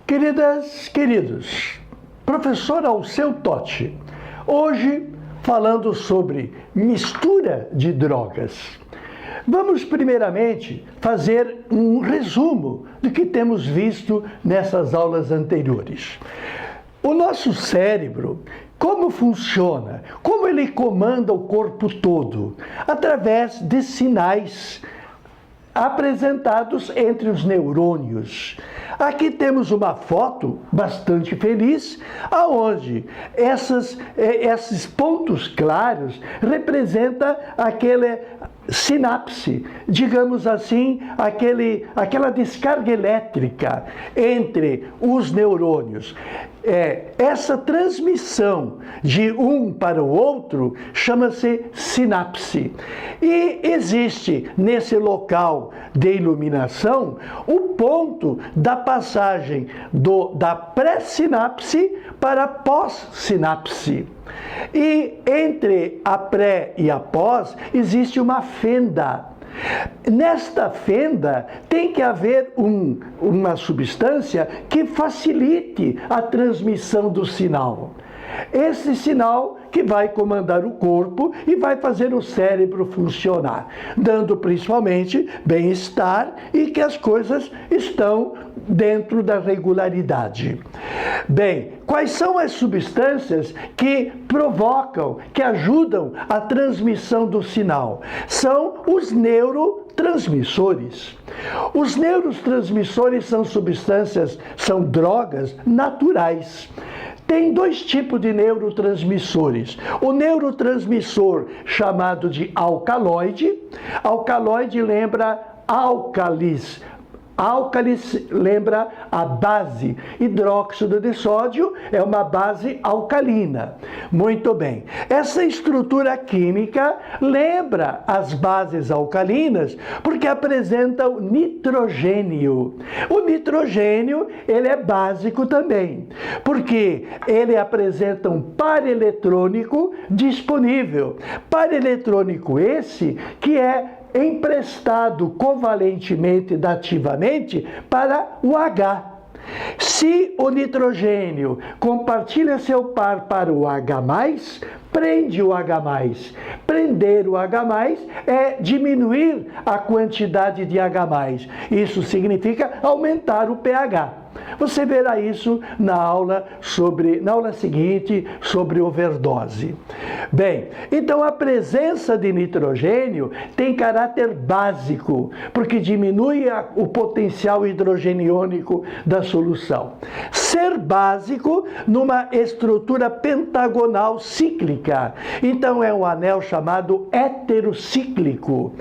Queridas, queridos, professor Alceu Totti, hoje falando sobre mistura de drogas. Vamos primeiramente fazer um resumo do que temos visto nessas aulas anteriores. O nosso cérebro, como funciona? Como ele comanda o corpo todo? Através de sinais apresentados entre os neurônios. Aqui temos uma foto bastante feliz, aonde esses pontos claros representam aquele sinapse, digamos assim, aquela descarga elétrica entre os neurônios. Essa transmissão de um para o outro chama-se sinapse. E existe nesse local de iluminação o ponto da passagem da pré-sinapse para a pós-sinapse. E entre a pré e a pós existe uma fenda. Nesta fenda tem que haver uma substância que facilite a transmissão do sinal. Esse sinal que vai comandar o corpo e vai fazer o cérebro funcionar, dando principalmente bem-estar e que as coisas estão dentro da regularidade. Bem, quais são as substâncias que provocam, que ajudam a transmissão do sinal? São os neurotransmissores. Os neurotransmissores são substâncias, são drogas naturais. Tem dois tipos de neurotransmissores. O neurotransmissor chamado de alcaloide. Alcaloide lembra álcalis. Álcalis lembra a base. Hidróxido de sódio é uma base alcalina. Muito bem. Essa estrutura química lembra as bases alcalinas porque apresenta o nitrogênio. O nitrogênio, ele é básico também, porque ele apresenta um par eletrônico disponível. Par eletrônico esse que é emprestado covalentemente, dativamente, para o H. Se o nitrogênio compartilha seu par para o H+, prende o H+. Prender o H+ é diminuir a quantidade de H+. Isso significa aumentar o pH. Você verá isso na aula seguinte sobre overdose. Bem, então a presença de nitrogênio tem caráter básico, porque diminui o potencial hidrogeniônico da solução. Ser básico numa estrutura pentagonal cíclica. Então é um anel chamado heterocíclico.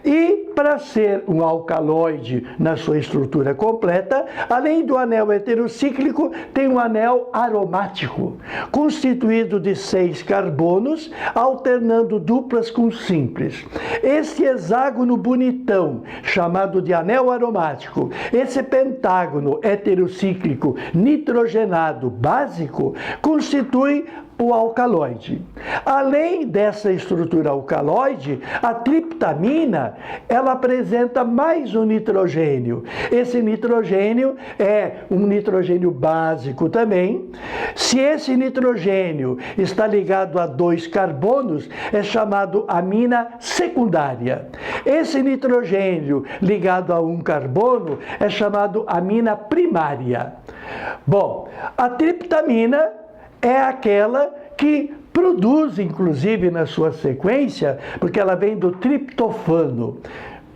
E para ser um alcaloide na sua estrutura completa, além do anel heterocíclico, tem um anel aromático, constituído de 6 carbonos, alternando duplas com simples. Esse hexágono bonitão, chamado de anel aromático, esse pentágono heterocíclico nitrogenado básico, constitui o alcaloide. Além dessa estrutura alcaloide, a triptamina, ela apresenta mais um nitrogênio. Esse nitrogênio é um nitrogênio básico também. Se esse nitrogênio está ligado a 2 carbonos, é chamado amina secundária. Esse nitrogênio ligado a 1 carbono é chamado amina primária. Bom, a triptamina é aquela que produz, inclusive na sua sequência, porque ela vem do triptofano.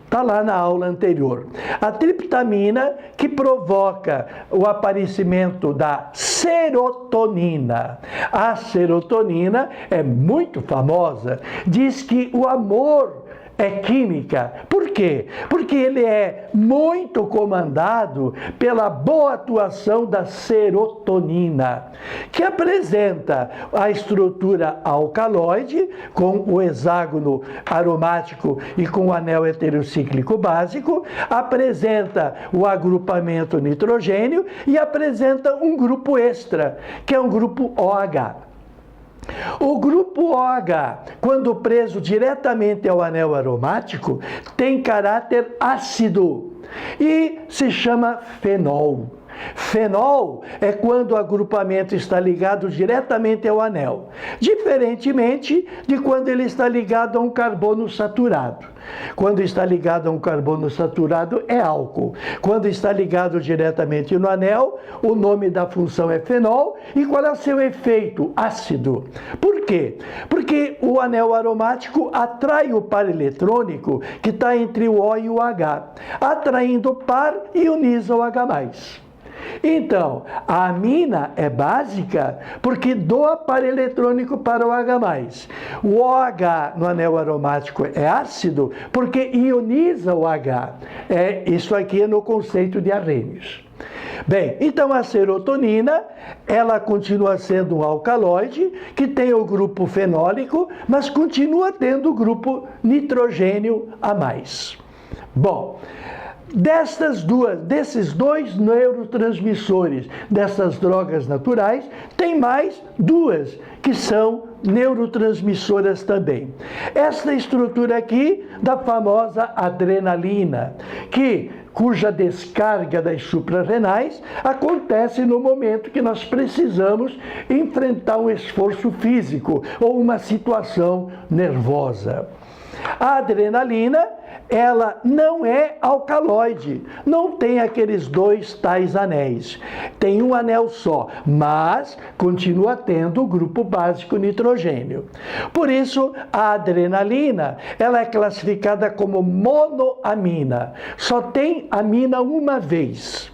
Está lá na aula anterior. A triptamina que provoca o aparecimento da serotonina. A serotonina é muito famosa. Diz que o amor é química. Por quê? Porque ele é muito comandado pela boa atuação da serotonina, que apresenta a estrutura alcaloide, com o hexágono aromático e com o anel heterocíclico básico, apresenta o agrupamento nitrogênio e apresenta um grupo extra, que é um grupo OH. O grupo OH, quando preso diretamente ao anel aromático, tem caráter ácido e se chama fenol. Fenol é quando o agrupamento está ligado diretamente ao anel, diferentemente de quando ele está ligado a um carbono saturado. Quando está ligado a um carbono saturado é álcool. Quando está ligado diretamente no anel, o nome da função é fenol. E qual é o seu efeito? Ácido. Por quê? Porque o anel aromático atrai o par eletrônico que está entre o O e o H. Atraindo o par, ioniza o H+. Então, a amina é básica porque doa par eletrônico para o H+. O OH no anel aromático é ácido porque ioniza o H. Isso aqui é no conceito de Arrhenius. Bem, então a serotonina, ela continua sendo um alcaloide que tem o grupo fenólico, mas continua tendo o grupo nitrogênio a mais. Bom, desses dois neurotransmissores, dessas drogas naturais, tem mais duas que são neurotransmissoras também. Essa estrutura aqui da famosa adrenalina, cuja descarga das suprarrenais acontece no momento que nós precisamos enfrentar um esforço físico ou uma situação nervosa. A adrenalina, ela não é alcaloide, não tem aqueles dois tais anéis, tem um anel só, mas continua tendo o grupo básico nitrogênio. Por isso, a adrenalina, ela é classificada como monoamina, só tem amina uma vez.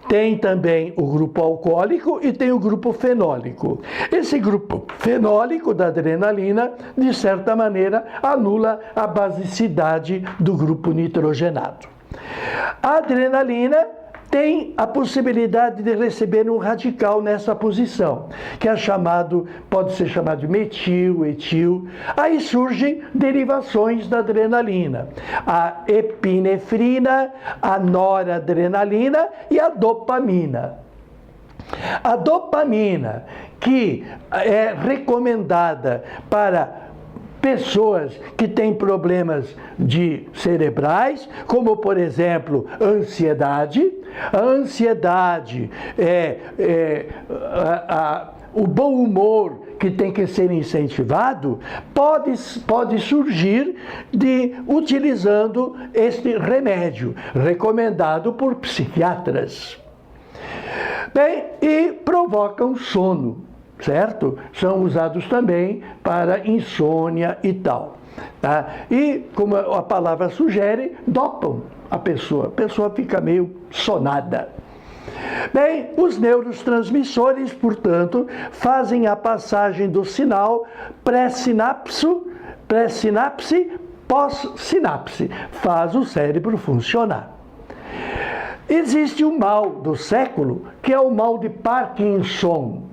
Tem também o grupo alcoólico e tem o grupo fenólico. Esse grupo fenólico da adrenalina, de certa maneira, anula a basicidade do grupo nitrogenado. A adrenalina tem a possibilidade de receber um radical nessa posição, que pode ser chamado de metil, etil. Aí surgem derivações da adrenalina, a epinefrina, a noradrenalina e a dopamina. A dopamina, que é recomendada para pessoas que têm problemas cerebrais, como, por exemplo, ansiedade. A ansiedade o bom humor que tem que ser incentivado pode surgir utilizando este remédio, recomendado por psiquiatras. Bem, e provocam sono, certo? São usados também para insônia e tal. Tá? E, como a palavra sugere, dopam a pessoa fica meio sonada. Bem, os neurotransmissores, portanto, fazem a passagem do sinal pré-sinapse, pós-sinapse, faz o cérebro funcionar. Existe o mal do século, que é o mal de Parkinson.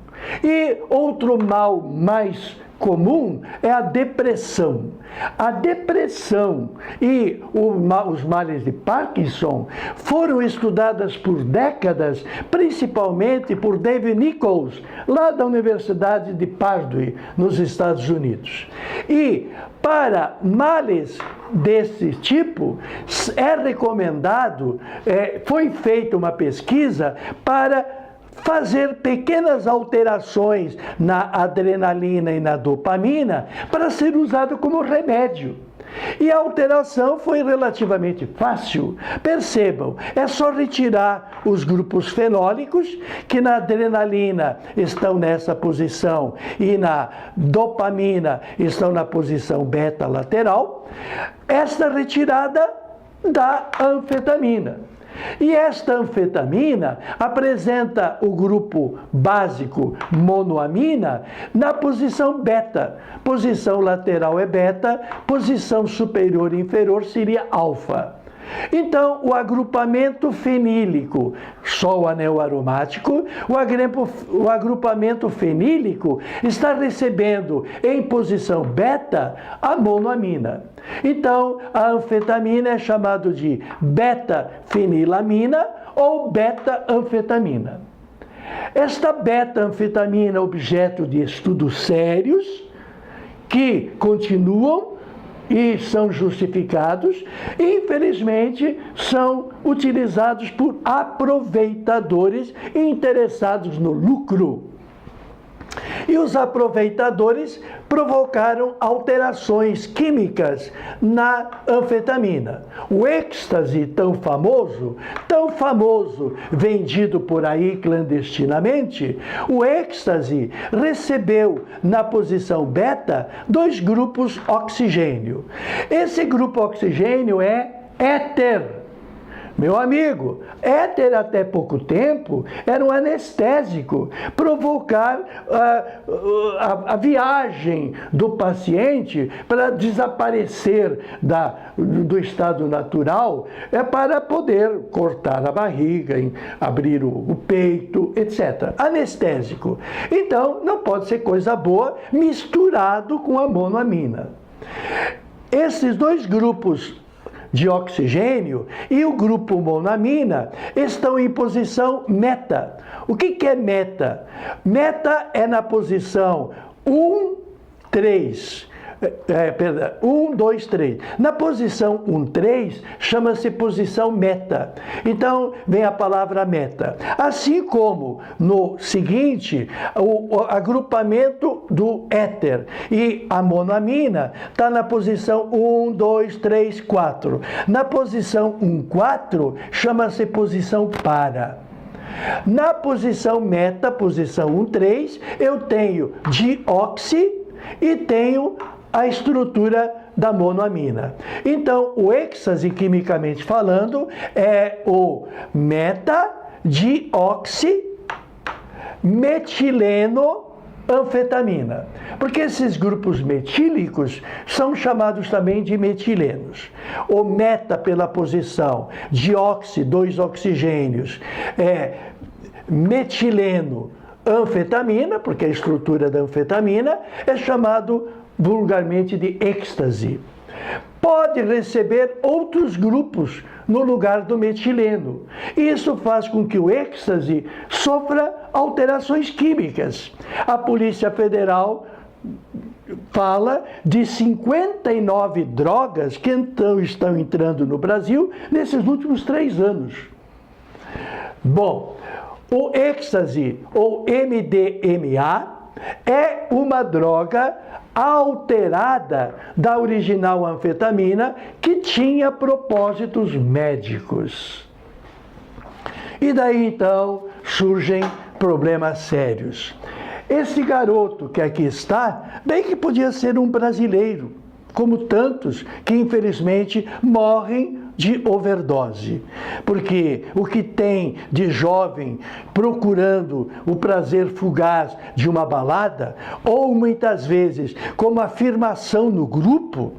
E outro mal mais comum é a depressão. A depressão e os males de Parkinson foram estudadas por décadas, principalmente por David Nichols, lá da Universidade de Purdue, nos Estados Unidos. E para males desse tipo, é recomendado, foi feita uma pesquisa para fazer pequenas alterações na adrenalina e na dopamina para ser usado como remédio. E a alteração foi relativamente fácil. Percebam, é só retirar os grupos fenólicos, que na adrenalina estão nessa posição e na dopamina estão na posição beta lateral. Esta retirada dá anfetamina. E esta anfetamina apresenta o grupo básico monoamina na posição beta. Posição lateral é beta, posição superior e inferior seria alfa. Então, o agrupamento fenílico, só o anel aromático, o agrupamento fenílico está recebendo em posição beta a monoamina. Então, a anfetamina é chamada de beta-fenilamina ou beta-anfetamina. Esta beta-anfetamina, objeto de estudos sérios, que continuam e são justificados, infelizmente são utilizados por aproveitadores interessados no lucro. E os aproveitadores provocaram alterações químicas na anfetamina. O êxtase tão famoso, vendido por aí clandestinamente, o êxtase recebeu na posição beta 2 grupos oxigênio. Esse grupo oxigênio é éter. Meu amigo, éter até pouco tempo era um anestésico, provocar a viagem do paciente para desaparecer do estado natural, para poder cortar a barriga, abrir o peito, etc. Anestésico. Então, não pode ser coisa boa misturado com a monoamina. Esses 2 grupos de oxigênio e o grupo monoamina estão em posição meta. O que é meta? Meta é na posição 1, 3. 1, 2, 3. Na posição 1, 3, chama-se posição meta. Então, vem a palavra meta. Assim como no seguinte, o agrupamento do éter e a monoamina está na posição 1, 2, 3, 4. Na posição 1, 4, chama-se posição para. Na posição meta, posição 1, 3, eu tenho dióxi e tenho a estrutura da monoamina. Então, o êxtase, quimicamente falando, é o meta-dioximetileno-anfetamina. Porque esses grupos metílicos são chamados também de metilenos. O meta pela posição dióxi, 2 oxigênios, é metileno anfetamina, porque a estrutura da anfetamina é chamado vulgarmente de êxtase. Pode receber outros grupos no lugar do metileno. Isso faz com que o êxtase sofra alterações químicas. A Polícia Federal fala de 59 drogas que então estão entrando no Brasil nesses últimos 3 anos. Bom, o êxtase, ou MDMA, é uma droga alterada da original anfetamina que tinha propósitos médicos. E daí então surgem problemas sérios. Esse garoto que aqui está, bem que podia ser um brasileiro, como tantos que infelizmente morrem de overdose. Porque o que tem de jovem procurando o prazer fugaz de uma balada, ou muitas vezes como afirmação no grupo,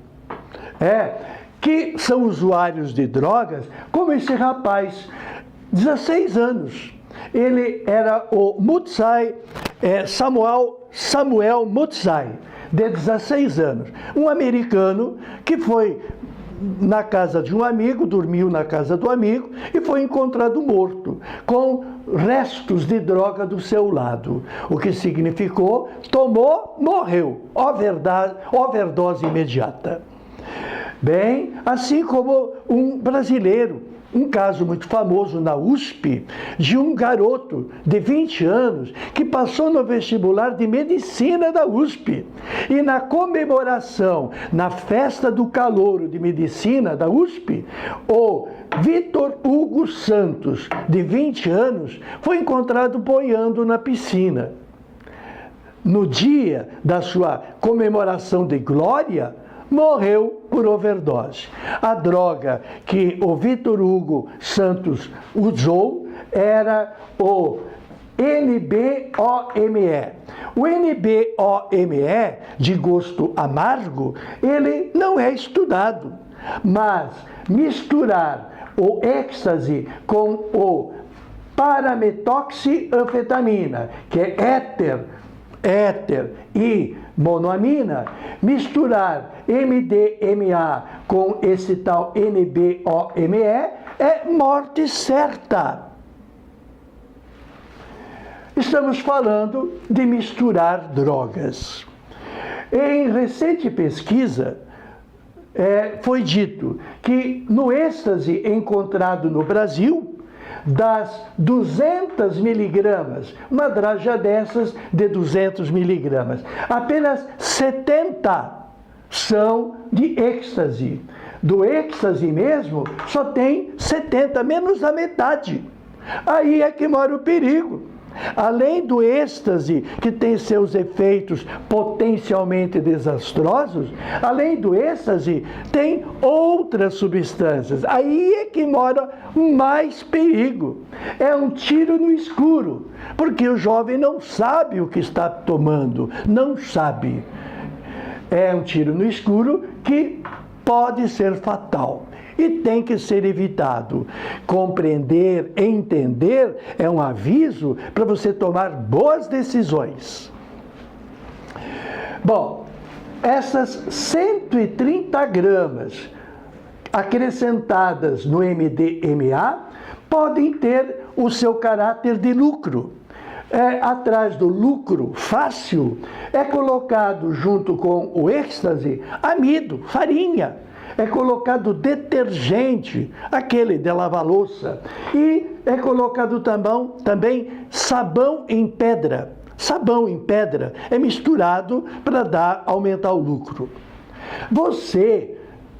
que são usuários de drogas, como esse rapaz, 16 anos. Ele era o Mutsai, Samuel Mutsai, de 16 anos. Um americano que foi na casa de um amigo, dormiu na casa do amigo e foi encontrado morto, com restos de droga do seu lado. O que significou, tomou, morreu. Overdose imediata. Bem, assim como um brasileiro, um caso muito famoso na USP, de um garoto de 20 anos que passou no vestibular de medicina da USP. E na comemoração, na festa do calouro de medicina da USP, o Vitor Hugo Santos, de 20 anos, foi encontrado boiando na piscina. No dia da sua comemoração de glória, morreu por overdose. A droga que o Vitor Hugo Santos usou era o NBOME. O NBOME, de gosto amargo, ele não é estudado, mas misturar o êxtase com o parametoxanfetamina, que é éter e monoamina, misturar MDMA com esse tal NBOME é morte certa. Estamos falando de misturar drogas. Em recente pesquisa, foi dito que no êxtase encontrado no Brasil, das 200 miligramas, uma droga dessas de 200 miligramas, apenas 70 são de êxtase. Do êxtase mesmo, só tem 70, menos da metade. Aí é que mora o perigo. Além do êxtase, que tem seus efeitos potencialmente desastrosos, além do êxtase, tem outras substâncias. Aí é que mora mais perigo. É um tiro no escuro, porque o jovem não sabe o que está tomando, não sabe. É um tiro no escuro que pode ser fatal. E tem que ser evitado. Compreender, entender é um aviso para você tomar boas decisões. Bom, essas 130 gramas acrescentadas no MDMA podem ter o seu caráter de lucro. Atrás do lucro fácil é colocado junto com o êxtase amido, farinha. É colocado detergente, aquele de lavar louça, e é colocado também sabão em pedra. Sabão em pedra é misturado para aumentar o lucro. Você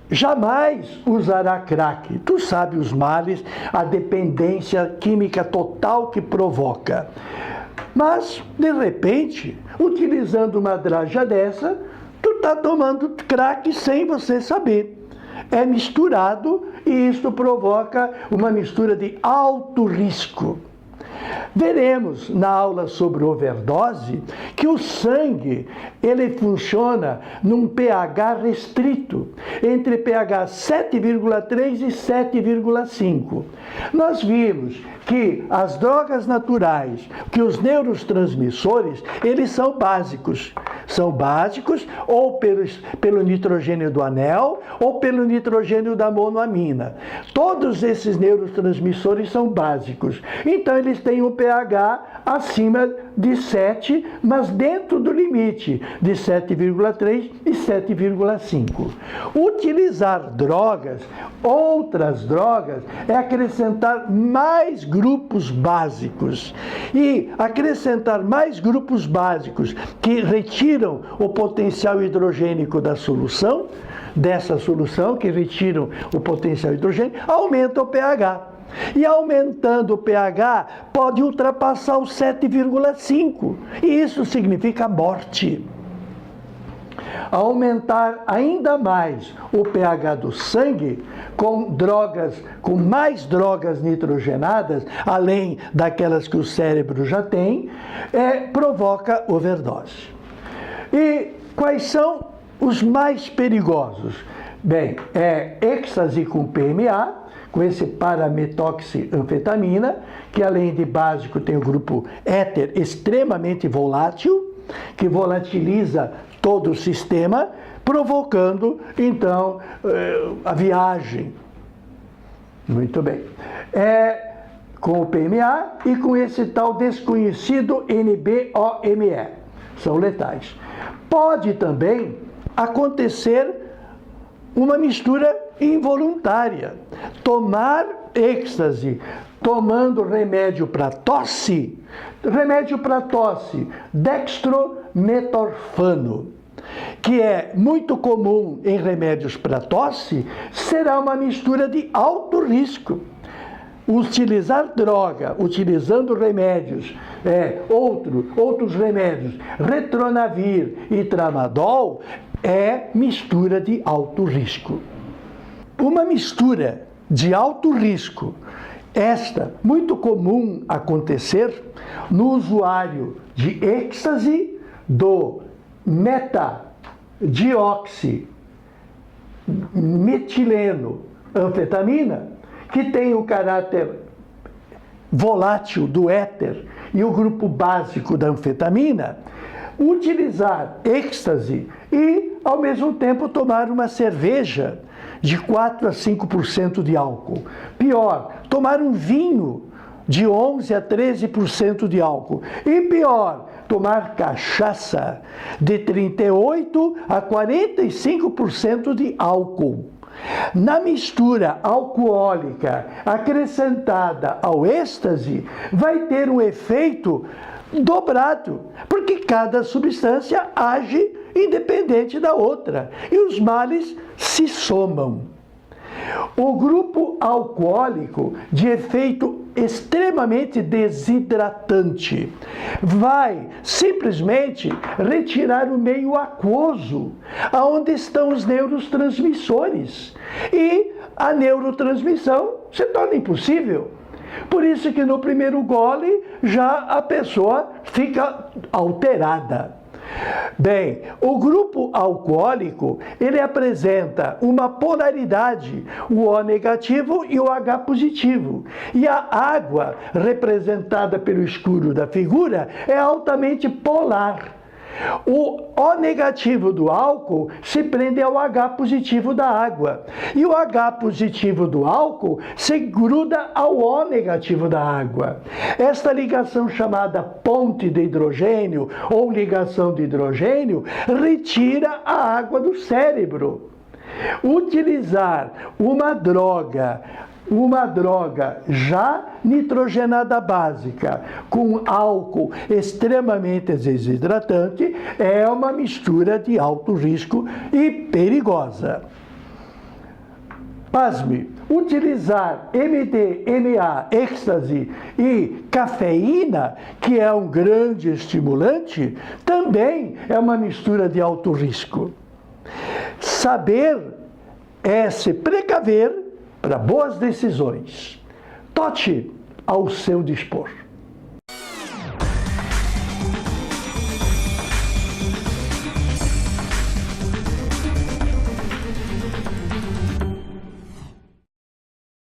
jamais usará crack. Tu sabe os males, a dependência química total que provoca. Mas, de repente, utilizando uma droga dessa, tu está tomando crack sem você saber. É misturado e isso provoca uma mistura de alto risco. Veremos na aula sobre overdose que o sangue, ele funciona num pH restrito, entre pH 7,3 e 7,5. Nós vimos que as drogas naturais, que os neurotransmissores, eles são básicos. São básicos ou pelo nitrogênio do anel ou pelo nitrogênio da monoamina. Todos esses neurotransmissores são básicos. Então, eles têm um pH acima de 7, mas dentro do limite de 7,3 e 7,5. Utilizar drogas, outras drogas, é acrescentar mais grupos básicos. E acrescentar mais grupos básicos que retiram o potencial hidrogênico da solução, dessa solução, que retiram o potencial hidrogênico, aumenta o pH. E aumentando o pH, pode ultrapassar o 7,5. E isso significa morte. Aumentar ainda mais o pH do sangue com drogas, com mais drogas nitrogenadas, além daquelas que o cérebro já tem, provoca overdose. E quais são os mais perigosos? Bem, êxtase com PMA, com esse parametoxanfetamina, que além de básico tem o grupo éter extremamente volátil, que volatiliza todo o sistema, provocando, então, a viagem. Muito bem. Com o PMA e com esse tal desconhecido NBOME. São letais. Pode também acontecer uma mistura involuntária. Tomar êxtase, tomando remédio para tosse, dextrometorfano, que é muito comum em remédios para tosse, será uma mistura de alto risco. Utilizar droga, utilizando remédios, outros remédios, retronavir e tramadol, é mistura de alto risco. Uma mistura de alto risco, esta muito comum acontecer no usuário de êxtase do metadioximetileno anfetamina, que tem o caráter volátil do éter e o grupo básico da anfetamina, utilizar êxtase e, ao mesmo tempo, tomar uma cerveja de 4 a 5% de álcool. Pior, tomar um vinho de 11 a 13% de álcool. E pior, tomar cachaça de 38 a 45% de álcool. Na mistura alcoólica acrescentada ao êxtase, vai ter um efeito dobrado, porque cada substância age independente da outra e os males se somam. O grupo alcoólico, de efeito extremamente desidratante, vai simplesmente retirar o meio aquoso, aonde estão os neurotransmissores, e a neurotransmissão se torna impossível. Por isso que no primeiro gole já a pessoa fica alterada. Bem, o grupo alcoólico, ele apresenta uma polaridade, o O negativo e o H positivo. E a água, representada pelo escuro da figura, é altamente polar. O O negativo do álcool se prende ao H positivo da água. E o H positivo do álcool se gruda ao O negativo da água. Esta ligação chamada ponte de hidrogênio ou ligação de hidrogênio retira a água do cérebro. Utilizar uma droga já nitrogenada básica com álcool extremamente desidratante é uma mistura de alto risco e perigosa. Pasme, utilizar MDMA, êxtase e cafeína, que é um grande estimulante, também é uma mistura de alto risco. Saber é se precaver para boas decisões. Tote ao seu dispor.